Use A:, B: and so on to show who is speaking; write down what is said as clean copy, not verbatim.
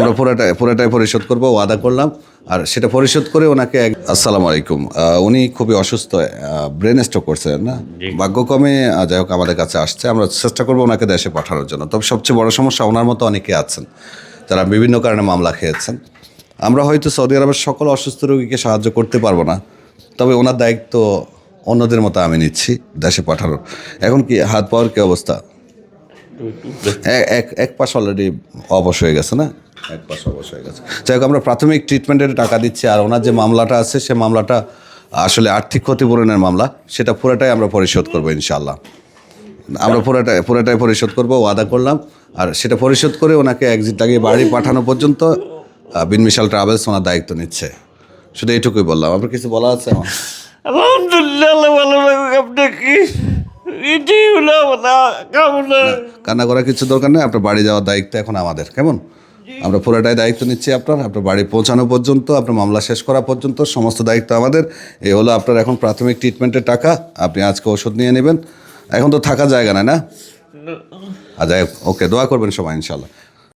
A: আমরা পুরোটাই পরিশোধ করব, ওয়াদা করলাম। আর সেটা পরিশোধ করে ওনাকে আসসালামু আলাইকুম। উনি খুবই অসুস্থ, ব্রেন স্ট্রোক করছেন না, ভাগ্যক্রমে যাই হোক আমাদের কাছে আসছে। আমরা চেষ্টা করবো ওনাকে দেশে পাঠানোর জন্য। তবে সবচেয়ে বড় সমস্যা, ওনার মতো অনেকে আছেন যারা বিভিন্ন কারণে মামলা খেয়েছেন। আমরা হয়তো সৌদি আরবের সকল অসুস্থ রোগীকে সাহায্য করতে পারবো না, তবে ওনার দায়িত্ব অন্যদের মতো আমি নিচ্ছি দেশে পাঠানোর। এখন কি হাত পাওয়ার কি অবস্থা? এক পাশ অলরেডি অবশ হয়ে গেছে না, এক পাশ অবশ হয়ে গেছে। যাই হোক, আমরা প্রাথমিক ট্রিটমেন্টের টাকা দিচ্ছি। আর ওনার যে মামলাটা আছে, সে মামলাটা আসলে আর্থিক ক্ষতিপূরণের মামলা, সেটা পুরোটাই আমরা পরিশোধ করবো ইনশাআল্লাহ। আমরা পুরোটাই পরিশোধ করব, ওয়াদা করলাম। আর সেটা পরিশোধ করে ওনাকে এক্সিট লাগিয়ে বাড়ি পাঠানো পর্যন্ত বিন মিশাল ট্রাভেলস ওনার দায়িত্ব নিচ্ছে। শুধু এইটুকুই বললাম। আপনার কিছু বলা আছে আমার?
B: আলহামদুলিল্লাহ, আল্লাহ ভালো লাগুক আপনাকে। এটাই হলো আমার কামনা।
A: কান্না করার কিছু দরকার নেই। আপনার বাড়ি যাওয়ার দায়িত্ব এখন আমাদের, কেমন? আমরা পুরোটাই দায়িত্ব নিচ্ছি আপনার বাড়ি পৌঁছানো পর্যন্ত, আপনার মামলা শেষ করা পর্যন্ত সমস্ত দায়িত্ব আমাদের। এই হলো আপনার এখন প্রাথমিক ট্রিটমেন্টের টাকা। আপনি আজকে ওষুধ নিয়ে নেবেন। এখন তো থাকা জায়গা না, না? আচ্ছা, ওকে, দোয়া করবেন সবাই ইনশাল্লাহ।